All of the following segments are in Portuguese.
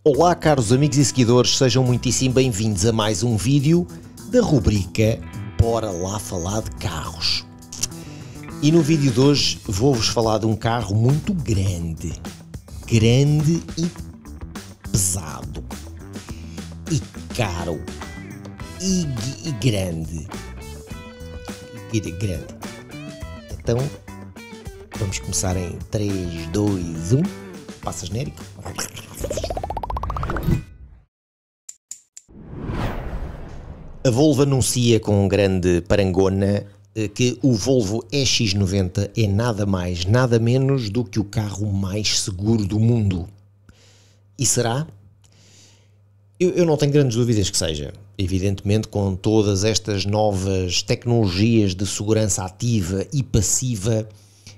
Olá caros amigos e seguidores, sejam muitíssimo bem-vindos a mais um vídeo da rubrica Bora lá falar de carros. E no vídeo de hoje vou-vos falar de um carro muito grande e pesado e caro e grande. Então vamos começar em 3, 2, 1, passa genérico. A Volvo anuncia com grande parangona que o Volvo EX90 é nada mais, nada menos do que o carro mais seguro do mundo. E será? Eu não tenho grandes dúvidas que seja. Evidentemente, com todas estas novas tecnologias de segurança ativa e passiva,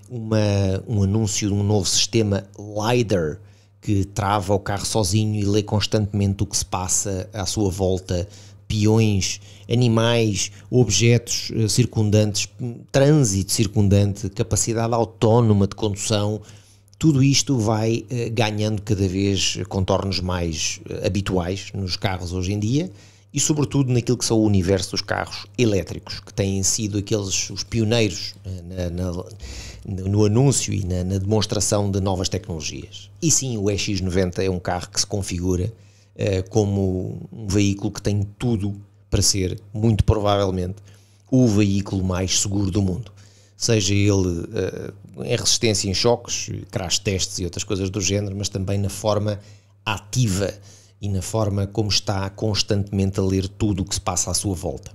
um anúncio de um novo sistema LiDAR que trava o carro sozinho e lê constantemente o que se passa à sua volta, peões, animais, objetos circundantes, trânsito circundante, capacidade autónoma de condução, tudo isto vai ganhando cada vez contornos mais habituais nos carros hoje em dia e sobretudo naquilo que são o universo dos carros elétricos, que têm sido os pioneiros no anúncio e na demonstração de novas tecnologias. E sim, o EX90 é um carro que se configura como um veículo que tem tudo para ser, muito provavelmente, o veículo mais seguro do mundo. Seja ele em resistência em choques, crash tests e outras coisas do género, mas também na forma ativa e na forma como está constantemente a ler tudo o que se passa à sua volta.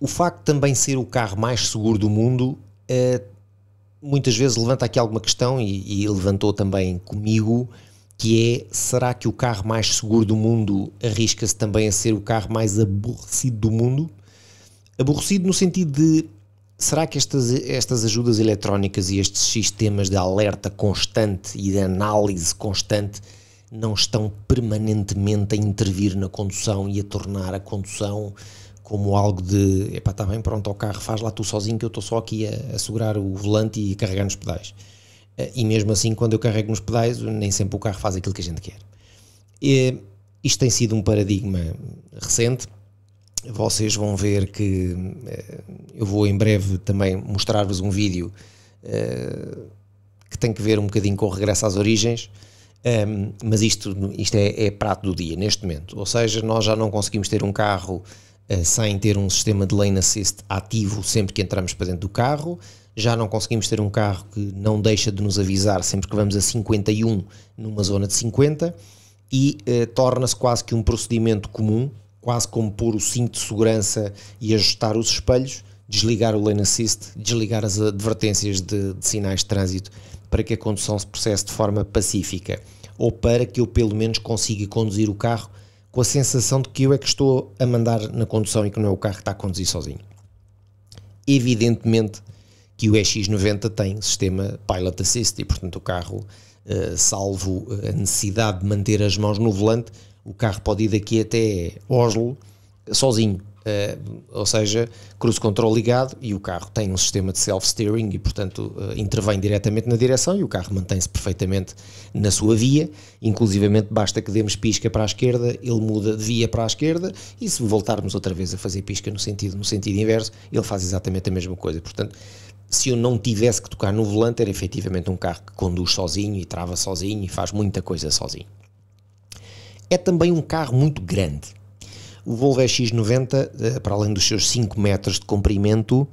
O facto de também ser o carro mais seguro do mundo muitas vezes levanta aqui alguma questão e levantou também comigo, que é, será que o carro mais seguro do mundo arrisca-se também a ser o carro mais aborrecido do mundo? Aborrecido no sentido de, será que estas ajudas eletrónicas e estes sistemas de alerta constante e de análise constante não estão permanentemente a intervir na condução e a tornar a condução como algo de, epá, está bem, pronto, ao carro, faz lá tu sozinho que eu estou só aqui a segurar o volante e a carregar nos pedais. E mesmo assim, quando eu carrego nos pedais, nem sempre o carro faz aquilo que a gente quer. Isto tem sido um paradigma recente. Vocês vão ver que eu vou em breve também mostrar-vos um vídeo que tem que ver um bocadinho com o regresso às origens, mas isto é prato do dia neste momento. Ou seja, nós já não conseguimos ter um carro sem ter um sistema de lane assist ativo sempre que entramos para dentro do carro. Já não conseguimos ter um carro que não deixa de nos avisar sempre que vamos a 51 numa zona de 50 e torna-se quase que um procedimento comum, quase como pôr o cinto de segurança e ajustar os espelhos, desligar o lane assist, desligar as advertências de sinais de trânsito para que a condução se processe de forma pacífica ou para que eu pelo menos consiga conduzir o carro com a sensação de que eu é que estou a mandar na condução e que não é o carro que está a conduzir sozinho. Evidentemente que o EX90 tem sistema Pilot Assist e, portanto, o carro, salvo a necessidade de manter as mãos no volante, o carro pode ir daqui até Oslo sozinho, ou seja, cruise control ligado e o carro tem um sistema de self-steering e, portanto, intervém diretamente na direção e o carro mantém-se perfeitamente na sua via, inclusivamente basta que demos pisca para a esquerda, ele muda de via para a esquerda e se voltarmos outra vez a fazer pisca no sentido inverso, ele faz exatamente a mesma coisa, portanto, se eu não tivesse que tocar no volante, era efetivamente um carro que conduz sozinho e trava sozinho e faz muita coisa sozinho. É também um carro muito grande. O Volvo EX90, para além dos seus 5 metros de comprimento,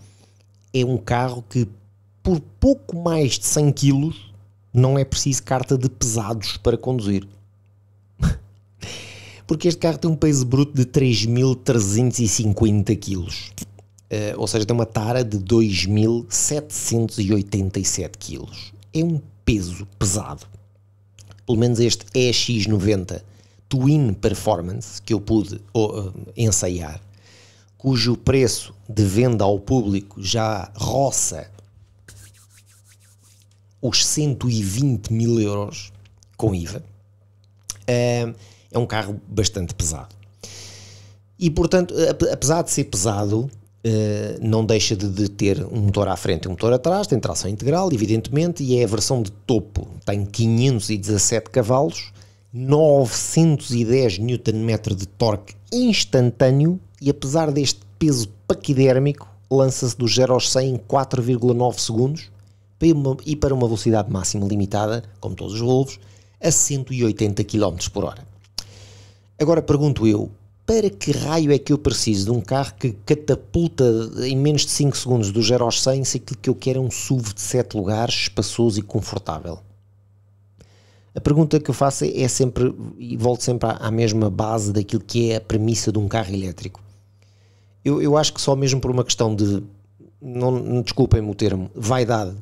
é um carro que, por pouco mais de 100 kg, não é preciso carta de pesados para conduzir. Porque este carro tem um peso bruto de 3.350 kg. Ou seja, tem uma tara de 2.787 kg. É um peso pesado. Pelo menos este EX90 Twin Performance, que eu pude ensaiar, cujo preço de venda ao público já roça os 120 mil euros com IVA, é um carro bastante pesado. E, portanto, apesar de ser pesado, não deixa de ter um motor à frente e um motor atrás, tem tração integral, evidentemente, e é a versão de topo, tem 517 cavalos, 910 Nm de torque instantâneo e apesar deste peso paquidérmico, lança-se do 0 aos 100 em 4,9 segundos e para uma velocidade máxima limitada, como todos os Volvos, a 180 km por hora. Agora pergunto eu, para que raio é que eu preciso de um carro que catapulta em menos de 5 segundos do 0 aos 100 se aquilo que eu quero é um SUV de 7 lugares, espaçoso e confortável? A pergunta que eu faço é sempre, e volto sempre à mesma base daquilo que é a premissa de um carro elétrico. Eu acho que só mesmo por uma questão de, não desculpem-me o termo, vaidade,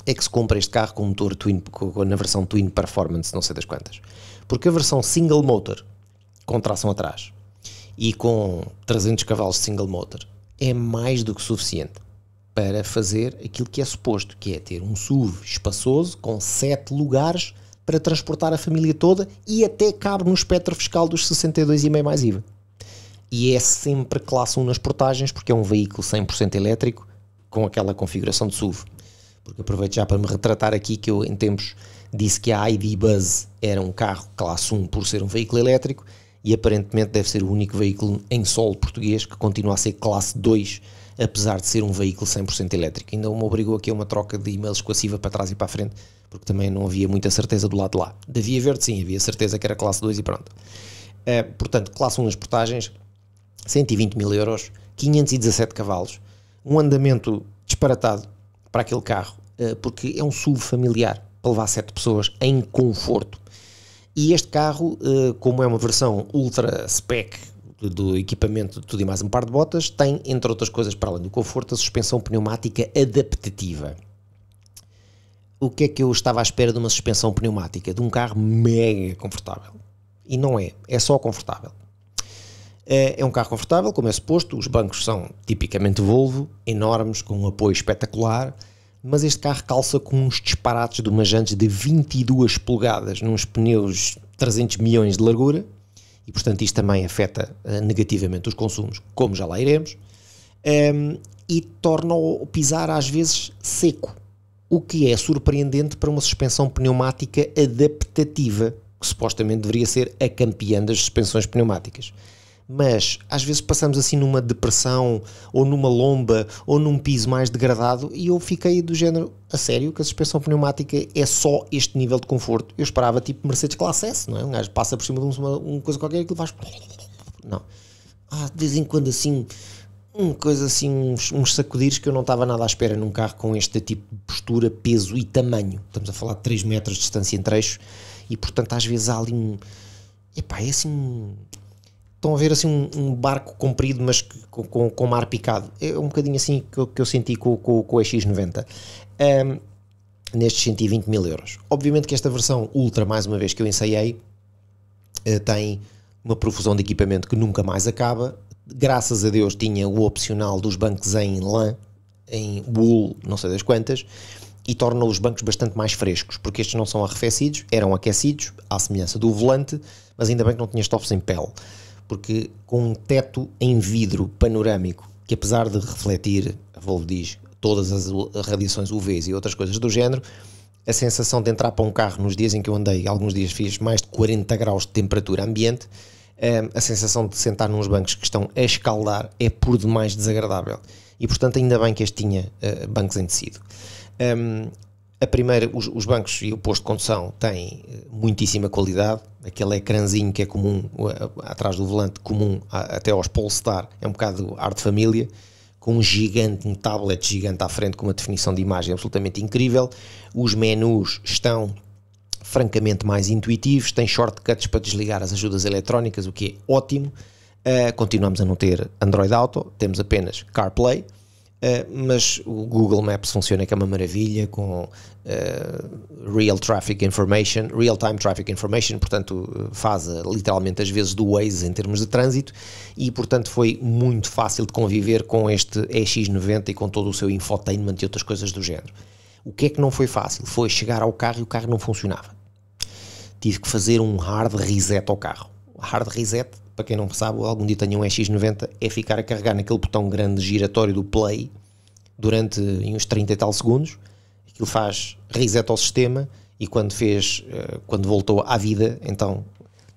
é que se compra este carro com motor Twin, na versão Twin Performance, não sei das quantas. Porque a versão Single Motor, com tração atrás, e com 300 cavalos de Single Motor, é mais do que suficiente para fazer aquilo que é suposto, que é ter um SUV espaçoso, com 7 lugares, para transportar a família toda e até cabe no espectro fiscal dos 62,5 mais IVA. E é sempre classe 1 nas portagens, porque é um veículo 100% elétrico, com aquela configuração de SUV. Porque aproveito já para me retratar aqui que eu em tempos disse que a ID Buzz era um carro classe 1 por ser um veículo elétrico e aparentemente deve ser o único veículo em solo português que continua a ser classe 2, apesar de ser um veículo 100% elétrico. Ainda me obrigou aqui a uma troca de e-mails com a CIVA para trás e para a frente, porque também não havia muita certeza do lado de lá. Da Via Verde sim, havia certeza que era classe 2 e pronto. Portanto, classe 1 nas portagens, 120 mil euros, 517 cavalos, um andamento disparatado para aquele carro, porque é um SUV familiar para levar 7 pessoas em conforto. E este carro, como é uma versão ultra spec do equipamento, tudo e mais um par de botas, tem, entre outras coisas, para além do conforto, a suspensão pneumática adaptativa. O que é que eu estava à espera de uma suspensão pneumática? De um carro mega confortável. E não é, é só confortável. É um carro confortável, como é suposto, os bancos são tipicamente Volvo, enormes, com um apoio espetacular, mas este carro calça com uns disparates de umas jantes de 22 polegadas, nos pneus 300 milhões de largura, e portanto isto também afeta negativamente os consumos, como já lá iremos, e torna-o pisar às vezes seco, o que é surpreendente para uma suspensão pneumática adaptativa, que supostamente deveria ser a campeã das suspensões pneumáticas. Mas às vezes passamos assim numa depressão, ou numa lomba, ou num piso mais degradado, e eu fiquei do género, a sério, que a suspensão pneumática é só este nível de conforto. Eu esperava tipo Mercedes Classe S, não é? Um gajo passa por cima de uma coisa qualquer e aquilo faz... Não. De vez em quando assim, uma coisa assim, uns sacudidos que eu não estava nada à espera num carro com este tipo de postura, peso e tamanho. Estamos a falar de 3 metros de distância entre eixos, e portanto às vezes há ali um... Epá, é assim... Estão a ver assim um barco comprido, mas com mar picado. É um bocadinho assim que eu senti com o EX90. Nestes 120 mil euros. Obviamente que esta versão Ultra, mais uma vez que eu ensaiei, tem uma profusão de equipamento que nunca mais acaba. Graças a Deus tinha o opcional dos bancos em lã, em wool, não sei das quantas, e torna os bancos bastante mais frescos, porque estes não são arrefecidos, eram aquecidos, à semelhança do volante, mas ainda bem que não tinha estofos em pele. Porque com um teto em vidro panorâmico, que apesar de refletir, a Volvo diz, todas as radiações UVs e outras coisas do género, a sensação de entrar para um carro nos dias em que eu andei, alguns dias fiz mais de 40 graus de temperatura ambiente, a sensação de sentar nos bancos que estão a escaldar é por demais desagradável. E portanto ainda bem que este tinha bancos em tecido. A primeira, os bancos e o posto de condução têm muitíssima qualidade. Aquele ecrãzinho que é comum atrás do volante, comum até aos Polestar, é um bocado ar de família, com um tablet gigante à frente com uma definição de imagem absolutamente incrível. Os menus estão francamente mais intuitivos, tem shortcuts para desligar as ajudas eletrónicas, o que é ótimo. Continuamos a não ter Android Auto, temos apenas CarPlay. Mas o Google Maps funciona que é uma maravilha, com Real-Time Traffic Information, portanto faz literalmente as vezes do Waze em termos de trânsito, e portanto foi muito fácil de conviver com este EX90 e com todo o seu infotainment e outras coisas do género. O que é que não foi fácil? Foi chegar ao carro e o carro não funcionava. Tive que fazer um hard reset ao carro. Hard reset, para quem não sabe, algum dia tenha um EX90, é ficar a carregar naquele botão grande giratório do play durante uns 30 e tal segundos. Aquilo faz reset ao sistema e quando voltou à vida, então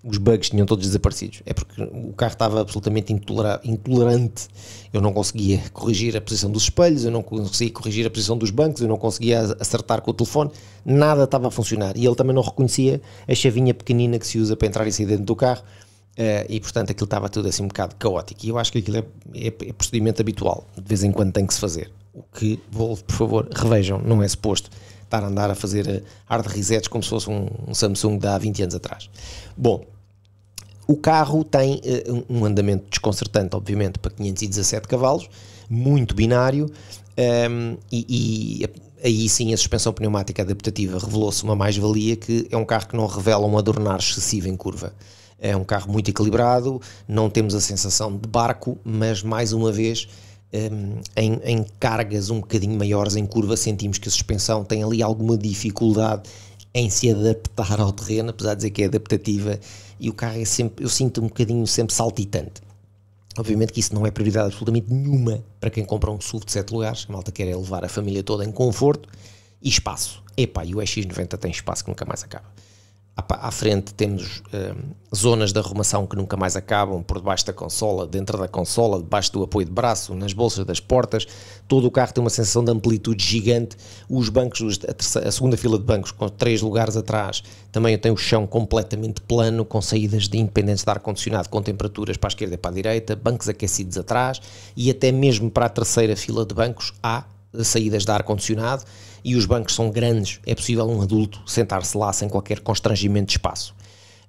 os bugs tinham todos desaparecidos. É porque o carro estava absolutamente intolerante. Eu não conseguia corrigir a posição dos espelhos, eu não conseguia corrigir a posição dos bancos, eu não conseguia acertar com o telefone, nada estava a funcionar. E ele também não reconhecia a chavinha pequenina que se usa para entrar e sair dentro do carro, e portanto aquilo estava tudo assim um bocado caótico. E eu acho que aquilo é procedimento habitual, de vez em quando tem que se fazer. O que, por favor, revejam, não é suposto estar a andar a fazer hard resets como se fosse um Samsung de há 20 anos atrás. Bom, o carro tem um andamento desconcertante, obviamente, para 517 cavalos, muito binário, e aí sim a suspensão pneumática adaptativa revelou-se uma mais-valia, que é um carro que não revela um adornar excessivo em curva. É um carro muito equilibrado, não temos a sensação de barco, mas mais uma vez em cargas um bocadinho maiores em curva sentimos que a suspensão tem ali alguma dificuldade em se adaptar ao terreno, apesar de dizer que é adaptativa, e o carro é sempre, eu sinto um bocadinho sempre saltitante. Obviamente que isso não é prioridade absolutamente nenhuma para quem compra um SUV de 7 lugares, a malta quer é levar a família toda em conforto e espaço. Epá, e o EX90 tem espaço que nunca mais acaba. À frente temos zonas de arrumação que nunca mais acabam, por debaixo da consola, dentro da consola, debaixo do apoio de braço, nas bolsas das portas. Todo o carro tem uma sensação de amplitude gigante. Os bancos, a segunda fila de bancos com 3 lugares atrás, também tem o chão completamente plano, com saídas de independentes de ar-condicionado com temperaturas para a esquerda e para a direita, bancos aquecidos atrás, e até mesmo para a terceira fila de bancos há saídas de ar-condicionado, e os bancos são grandes, é possível um adulto sentar-se lá sem qualquer constrangimento de espaço.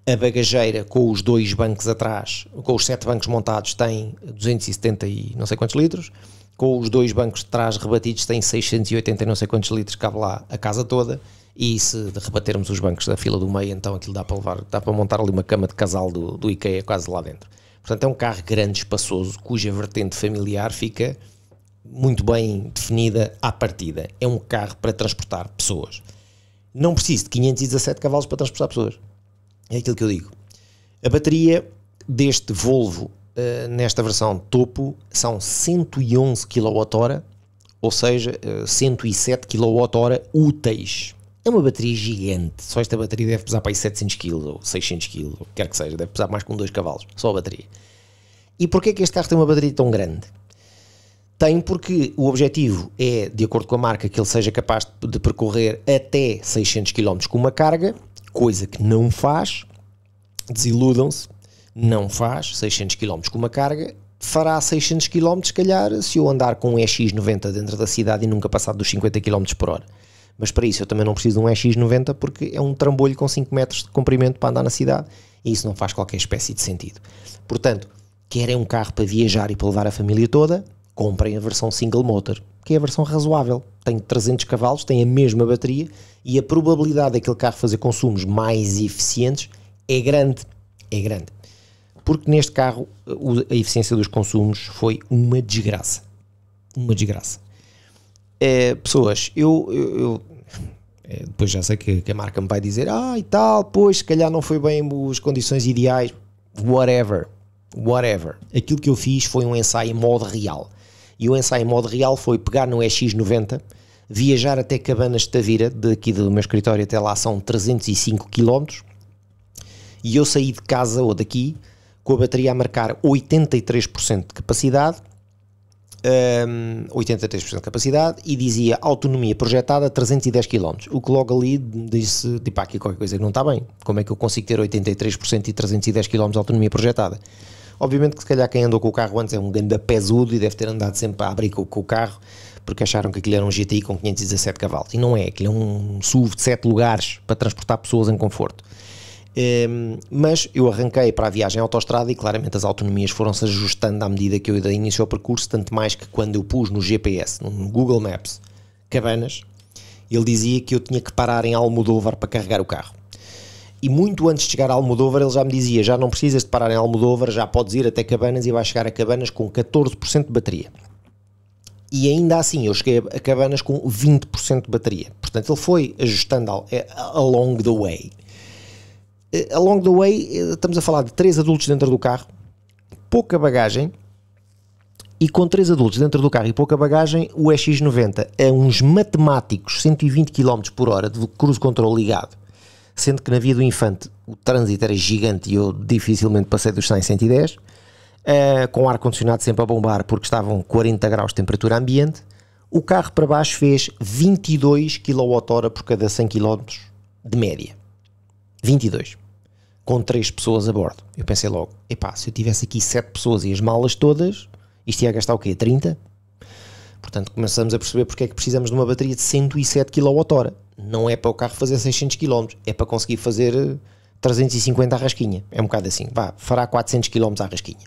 A bagageira com os 2 bancos atrás, com os 7 bancos montados, tem 270 e não sei quantos litros, com os 2 bancos de trás rebatidos tem 680 e não sei quantos litros, cabe lá a casa toda, e se rebatermos os bancos da fila do meio, então aquilo dá para montar ali uma cama de casal do IKEA quase lá dentro. Portanto é um carro grande, espaçoso, cuja vertente familiar fica muito bem definida à partida. É um carro para transportar pessoas. Não preciso de 517 cavalos para transportar pessoas. É aquilo que eu digo. A bateria deste Volvo, nesta versão topo, são 111 kWh, ou seja, 107 kWh úteis. É uma bateria gigante. Só esta bateria deve pesar para aí 700 kg ou 600 kg, o que quer que seja. Deve pesar mais com 2 cavalos. Só a bateria. E porquê é que este carro tem uma bateria tão grande? Tem porque o objetivo é, de acordo com a marca, que ele seja capaz de percorrer até 600 km com uma carga, coisa que não faz, desiludam-se, não faz 600 km com uma carga, fará 600 km se calhar se eu andar com um EX90 dentro da cidade e nunca passar dos 50 km por hora. Mas para isso eu também não preciso de um EX90 porque é um trambolho com 5 metros de comprimento para andar na cidade e isso não faz qualquer espécie de sentido. Portanto, querem um carro para viajar e para levar a família toda, comprem a versão single motor, que é a versão razoável, tem 300 cavalos, tem a mesma bateria e a probabilidade daquele carro fazer consumos mais eficientes é grande, porque neste carro a eficiência dos consumos foi uma desgraça, pessoas, depois já sei que a marca me vai dizer, e tal, pois se calhar não foi bem as condições ideais, whatever, aquilo que eu fiz foi um ensaio em modo real. E o ensaio em modo real foi pegar no EX90, viajar até Cabanas de Tavira, daqui do meu escritório até lá são 305 km, e eu saí de casa ou daqui com a bateria a marcar 83% de capacidade, e dizia autonomia projetada 310 km, o que logo ali disse, tipo, aqui qualquer coisa que não está bem, como é que eu consigo ter 83% e 310 km de autonomia projetada? Obviamente que se calhar quem andou com o carro antes é um ganda pesudo e deve ter andado sempre a abrir com o carro porque acharam que aquilo era um GTI com 517 cavalos, e não é, aquilo é um SUV de 7 lugares para transportar pessoas em conforto. Mas eu arranquei para a viagem à autoestrada e claramente as autonomias foram-se ajustando à medida que eu dei início ao percurso, tanto mais que quando eu pus no GPS, no Google Maps, Cabanas, ele dizia que eu tinha que parar em Almodóvar para carregar o carro. E muito antes de chegar a Almodóvar ele já me dizia, já não precisas de parar em Almodóvar, já podes ir até Cabanas e vais chegar a Cabanas com 14% de bateria. E ainda assim eu cheguei a Cabanas com 20% de bateria. Portanto ele foi ajustando along the way. Along the way estamos a falar de 3 adultos dentro do carro, pouca bagagem E com 3 adultos dentro do carro e pouca bagagem, o EX90 a uns matemáticos 120 km por hora de cruise control ligado, sendo que na via do Infante o trânsito era gigante e eu dificilmente passei dos 100, 110, com ar-condicionado sempre a bombar porque estavam 40 graus de temperatura ambiente, o carro para baixo fez 22 kWh por cada 100 km de média. 22. Com 3 pessoas a bordo. Eu pensei logo, epá, se eu tivesse aqui 7 pessoas e as malas todas, isto ia gastar o quê? 30? Portanto, começamos a perceber porque é que precisamos de uma bateria de 107 kWh. Não é para o carro fazer 600 km, é para conseguir fazer 350 à rasquinha. É um bocado assim, fará 400 km à rasquinha.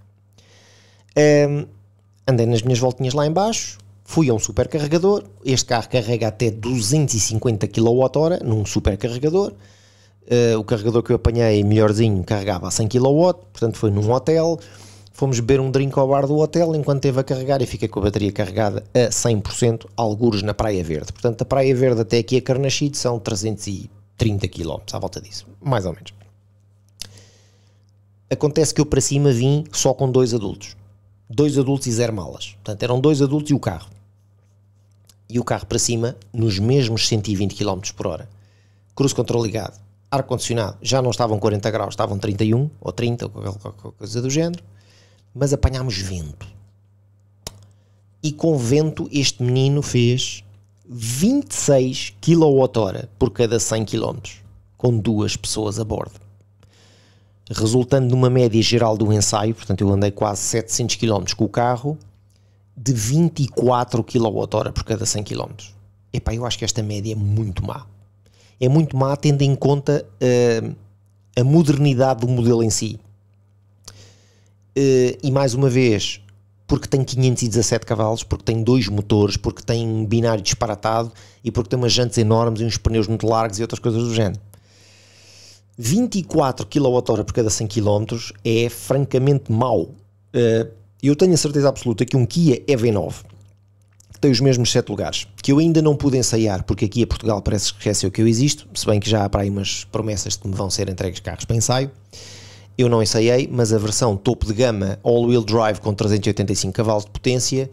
Andei nas minhas voltinhas lá em baixo, fui a um supercarregador. Este carro carrega até 250 kWh num supercarregador. O carregador que eu apanhei, melhorzinho, carregava a 100 kW, portanto foi num hotel. Fomos beber um drink ao bar do hotel enquanto esteve a carregar e fiquei com a bateria carregada a 100%, algures na Praia Verde. Portanto, a Praia Verde até aqui a Carnaxide são 330 km, à volta disso, mais ou menos. Acontece que eu para cima vim só com 2 adultos. 2 adultos e 0 malas. Portanto, eram 2 adultos e o carro. E o carro para cima, nos mesmos 120 km por hora. Cruise control ligado. Ar-condicionado. Já não estavam 40 graus, estavam 31 ou 30, ou qualquer coisa do género. Mas apanhámos vento. E com vento este menino fez 26 kWh por cada 100 km, com 2 pessoas a bordo. Resultando numa média geral do ensaio, portanto eu andei quase 700 km com o carro, de 24 kWh por cada 100 km. Epá, eu acho que esta média é muito má. É muito má tendo em conta a modernidade do modelo em si. E mais uma vez, porque tem 517 cavalos, porque tem 2 motores, porque tem um binário disparatado e porque tem umas jantes enormes e uns pneus muito largos e outras coisas do género. 24 kWh por cada 100 km é francamente mau. Eu tenho a certeza absoluta que um Kia EV9, que tem os mesmos 7 lugares, que eu ainda não pude ensaiar, porque aqui a Portugal parece que esqueceu que eu existo, se bem que já há para aí umas promessas de que me vão ser entregues carros para ensaio. Eu não ensaiei, mas a versão topo de gama all-wheel drive com 385 cavalos de potência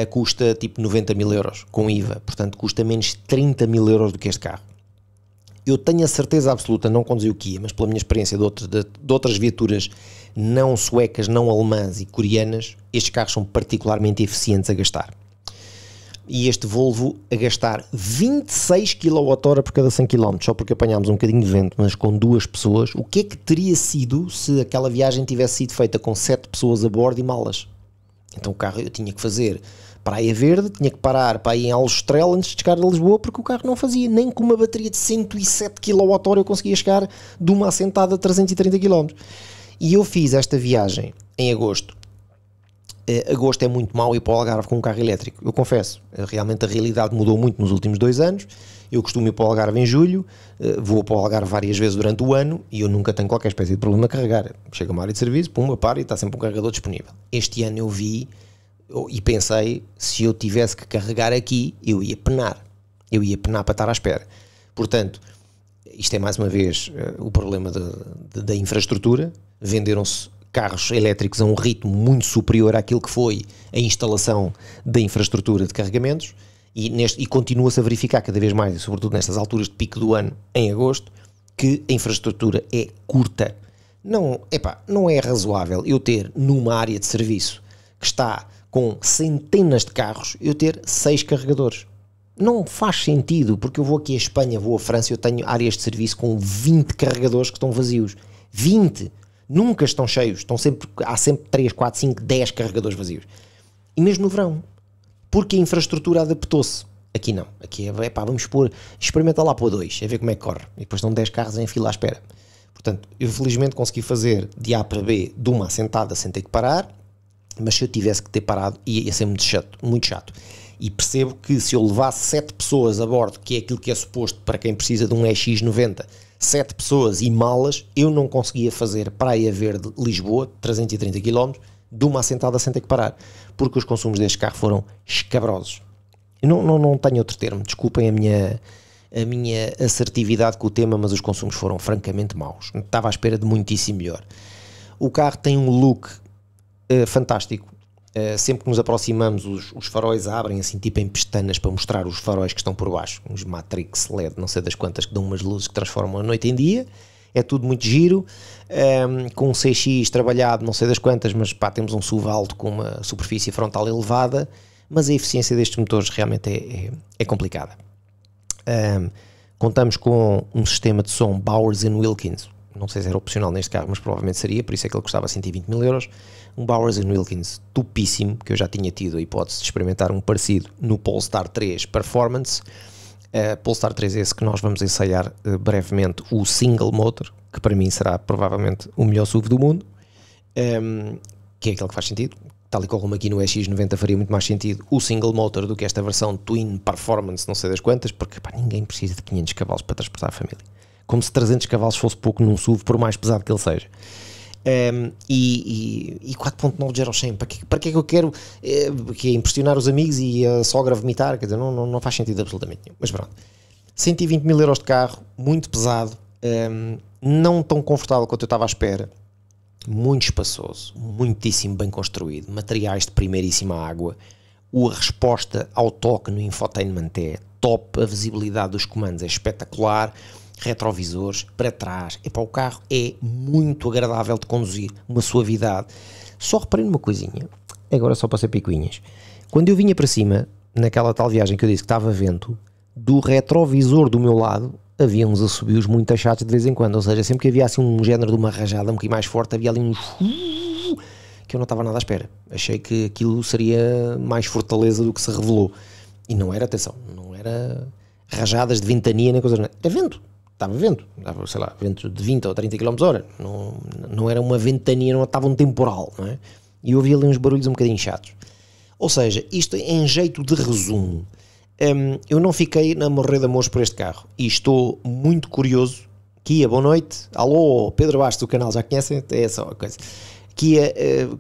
custa tipo 90 mil euros com IVA, portanto custa menos 30 mil euros do que este carro. Eu tenho a certeza absoluta, não conduzi o Kia, mas pela minha experiência de outras viaturas não suecas, não alemãs e coreanas, estes carros são particularmente eficientes a gastar. E este Volvo a gastar 26 kWh por cada 100 km, só porque apanhámos um bocadinho de vento, mas com 2 pessoas, o que é que teria sido se aquela viagem tivesse sido feita com 7 pessoas a bordo e malas? Então o carro eu tinha que fazer Praia Verde, tinha que parar para ir em Aljustrel antes de chegar a Lisboa, porque o carro não fazia, nem com uma bateria de 107 kWh eu conseguia chegar de uma assentada a 330 km. E eu fiz esta viagem em agosto. Agosto é muito mau ir para o Algarve com um carro elétrico, eu confesso, realmente a realidade mudou muito nos últimos 2 anos, eu costumo ir para o Algarve em julho, vou para o Algarve várias vezes durante o ano e eu nunca tenho qualquer espécie de problema a carregar, chega a uma área de serviço, pumba, para e está sempre um carregador disponível. Este ano eu vi e pensei, se eu tivesse que carregar aqui, eu ia penar para estar à espera. Portanto, isto é mais uma vez o problema da infraestrutura, venderam-se carros elétricos a um ritmo muito superior àquilo que foi a instalação da infraestrutura de carregamentos e continua-se a verificar cada vez mais, sobretudo nestas alturas de pico do ano, em agosto, que a infraestrutura é curta. Não é razoável eu ter numa área de serviço que está com centenas de carros, eu ter 6 carregadores. Não faz sentido, porque eu vou aqui à Espanha, vou à França, eu tenho áreas de serviço com 20 carregadores que estão vazios. 20! Nunca estão cheios, há sempre 3, 4, 5, 10 carregadores vazios. E mesmo no verão, porque a infraestrutura adaptou-se. Aqui não, aqui vamos pôr, experimenta lá para 2, a ver como é que corre. E depois estão 10 carros em fila à espera. Portanto, eu felizmente consegui fazer de A para B de uma assentada sem ter que parar, mas se eu tivesse que ter parado ia ser muito chato. E percebo que se eu levasse 7 pessoas a bordo, que é aquilo que é suposto para quem precisa de um EX90, 7 pessoas e malas, eu não conseguia fazer Praia Verde, Lisboa, 330 km, de uma assentada sem ter que parar, porque os consumos deste carro foram escabrosos. Eu não tenho outro termo, desculpem a minha assertividade com o tema, mas os consumos foram francamente maus. Estava à espera de muitíssimo melhor. O carro tem um look fantástico. Sempre que nos aproximamos, os faróis abrem assim tipo em pestanas para mostrar os faróis que estão por baixo, uns Matrix LED, não sei das quantas, que dão umas luzes que transformam a noite em dia. É tudo muito giro, com um CX trabalhado, não sei das quantas, mas pá, temos um SUV alto com uma superfície frontal elevada, mas a eficiência destes motores realmente é complicada. Contamos com um sistema de som Bowers & Wilkins, não sei se era opcional neste carro, mas provavelmente seria, por isso é que ele custava 120 mil euros. Um Bowers & Wilkins topíssimo, que eu já tinha tido a hipótese de experimentar um parecido no Polestar 3 Performance. Polestar 3 é esse que nós vamos ensaiar brevemente, o single motor, que para mim será provavelmente o melhor SUV do mundo, que é aquele que faz sentido, tal e como aqui no EX90 faria muito mais sentido o single motor do que esta versão Twin Performance, não sei das quantas, porque pá, ninguém precisa de 500 cavalos para transportar a família, como se 300 cavalos fosse pouco num SUV, por mais pesado que ele seja. E 4.9 de 0 a 100, para que é que eu quero que é impressionar os amigos e a sogra vomitar, quer dizer, não faz sentido absolutamente nenhum, mas pronto. 120 mil euros de carro, muito pesado, não tão confortável quanto eu estava à espera, muito espaçoso, muitíssimo bem construído, materiais de primeiríssima água, a resposta ao toque no infotainment é top, a visibilidade dos comandos é espetacular, retrovisores para trás, o carro é muito agradável de conduzir, uma suavidade. Só reparei numa coisinha, agora só para ser picuinhas, quando eu vinha para cima, naquela tal viagem que eu disse que estava vento, do retrovisor do meu lado havia uns assobios muito achados de vez em quando, ou seja, sempre que havia assim um género de uma rajada um bocadinho mais forte, havia ali uns que eu não estava nada à espera, achei que aquilo seria mais fortaleza do que se revelou, e não era, atenção, não era rajadas de ventania nem coisa, era vento. Estava vento, sei lá, vento de 20 ou 30 km/h, não era uma ventania, não estava um temporal, não é? E eu ouvi ali uns barulhos um bocadinho chatos. Ou seja, isto em jeito de resumo, eu não fiquei a morrer de amores por este carro e estou muito curioso. Kia, boa noite, alô, Pedro Bastos do canal, já conhecem? É essa a coisa. Kia,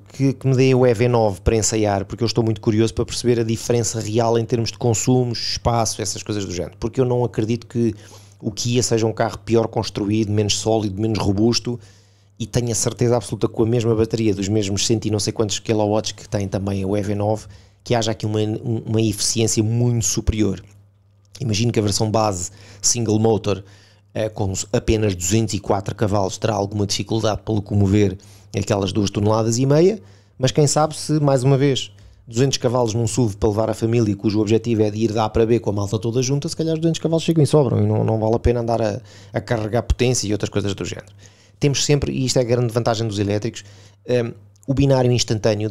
que me dê o EV9 para ensaiar, porque eu estou muito curioso para perceber a diferença real em termos de consumos, espaço, essas coisas do género, porque eu não acredito que o Kia seja um carro pior construído, menos sólido, menos robusto, e tenho a certeza absoluta que com a mesma bateria dos mesmos 100 e não sei quantos kilowatts que tem também o EV9, que haja aqui uma eficiência muito superior. Imagino que a versão base single motor com apenas 204 cavalos terá alguma dificuldade para locomover aquelas 2,5 toneladas, mas quem sabe se, mais uma vez, 200 cavalos num SUV para levar a família, cujo objetivo é de ir da A para B com a malta toda junta, se calhar os 200 cavalos chegam e sobram e não vale a pena andar a carregar potência e outras coisas do género. Temos sempre, e isto é a grande vantagem dos elétricos, o binário instantâneo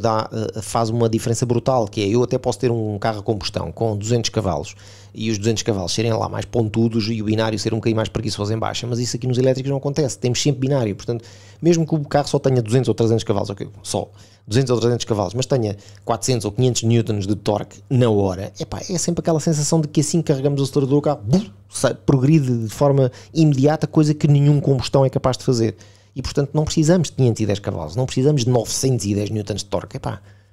faz uma diferença brutal, que é, eu até posso ter um carro a combustão com 200 cavalos e os 200 cavalos serem lá mais pontudos e o binário ser um bocadinho mais preguiçoso em baixa, mas isso aqui nos elétricos não acontece, temos sempre binário, portanto, mesmo que o carro só tenha 200 ou 300 cavalos, ok, só 200 ou 300 cavalos, mas tenha 400 ou 500 newtons de torque na hora, é sempre aquela sensação de que assim que carregamos o acelerador, o carro progride de forma imediata, coisa que nenhum combustão é capaz de fazer. E portanto não precisamos de 510 cavalos, não precisamos de 910 newtons de torque.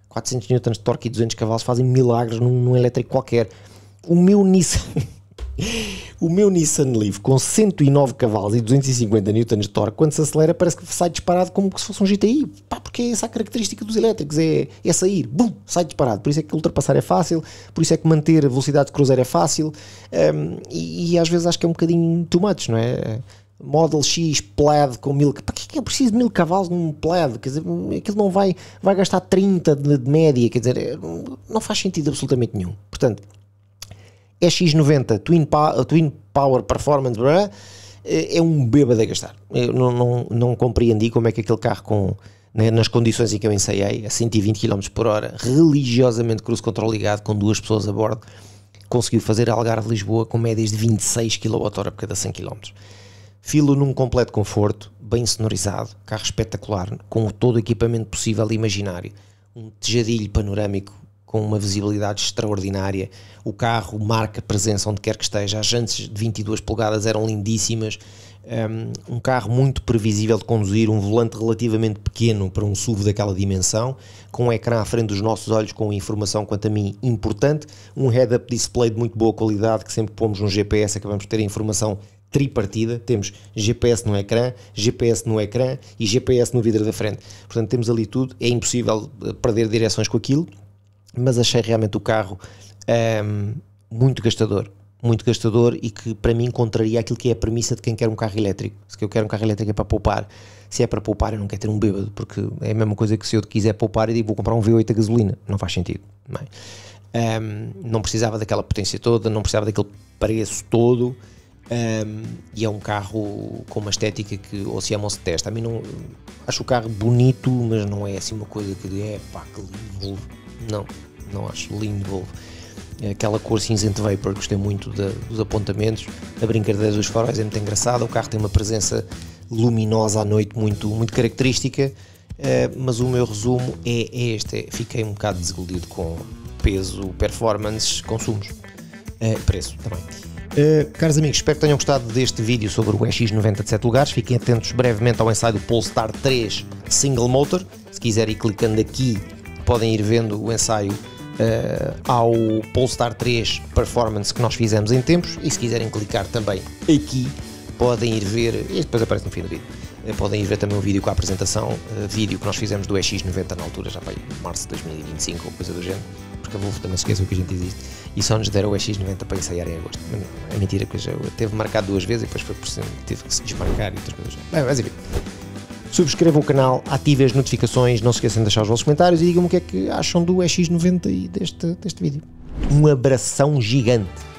400 newtons de torque e 200 cavalos fazem milagres num elétrico qualquer. O meu Nissan Leaf com 109 cavalos e 250 newtons de torque, quando se acelera parece que sai disparado como se fosse um GTI, porque é essa a característica dos elétricos, é sair, bum, sai disparado. Por isso é que ultrapassar é fácil, por isso é que manter a velocidade de cruzeiro é fácil, e às vezes acho que é um bocadinho too much, não é? Model X Plaid com 1000, para que é preciso de 1000 cavalos num Plaid? Quer dizer, aquilo não vai gastar 30 de média, quer dizer, não faz sentido absolutamente nenhum. Portanto, EX90 Twin Power Performance é um bêbado a gastar. Eu não compreendi como é que aquele carro nas condições em que eu ensaiei, a 120 km/h, religiosamente cruise control ligado, com 2 pessoas a bordo, conseguiu fazer Algarve-Lisboa com médias de 26 kWh por cada 100 km. Filo num completo conforto, bem sonorizado, carro espetacular, com todo o equipamento possível e imaginário, um tejadilho panorâmico com uma visibilidade extraordinária, o carro marca presença onde quer que esteja, as jantes de 22 polegadas eram lindíssimas, um carro muito previsível de conduzir, um volante relativamente pequeno para um SUV daquela dimensão, com um ecrã à frente dos nossos olhos com informação, quanto a mim, importante, um head-up display de muito boa qualidade, que sempre que pomos um GPS acabamos de ter a informação tripartida, temos GPS no ecrã e GPS no vidro da frente, portanto temos ali tudo, é impossível perder direções com aquilo, mas achei realmente o carro muito gastador e que para mim contraria aquilo que é a premissa de quem quer um carro elétrico. Se eu quero um carro elétrico é para poupar, se é para poupar eu não quero ter um bêbado, porque é a mesma coisa que se eu quiser poupar e digo vou comprar um V8 a gasolina, não faz sentido, não é? Não precisava daquela potência toda, não precisava daquele preço todo, e é um carro com uma estética que ou se ama ou se testa. A mim não, acho o carro bonito, mas não é assim uma coisa que é pá, que lindo Volvo, não acho lindo Volvo. Aquela cor cinzento vapor, gostei muito dos apontamentos, a brincadeira dos faróis é muito engraçada, o carro tem uma presença luminosa à noite muito característica, mas o meu resumo é este, fiquei um bocado desiludido com peso, performance, consumos, preço também. Caros amigos, espero que tenham gostado deste vídeo sobre o EX90 de 7 lugares, fiquem atentos brevemente ao ensaio do Polestar 3 Single Motor, se quiserem ir clicando aqui podem ir vendo o ensaio ao Polestar 3 Performance que nós fizemos em tempos, e se quiserem clicar também aqui podem ir ver, e depois aparece no fim do vídeo, podem ir ver também o vídeo com a apresentação, vídeo que nós fizemos do EX90 na altura, já para março de 2025 ou coisa do género, porque a Volvo também se esqueceu que a gente existe, e só nos deram o EX90 para ensaiar em agosto. É mentira, que já teve marcado 2 vezes e depois foi por cima, teve que se desmarcar e outras coisas. Bem, mas enfim, subscrevam o canal, ativem as notificações, não se esqueçam de deixar os vossos comentários e digam-me o que é que acham do EX90 e deste vídeo. Um abração gigante!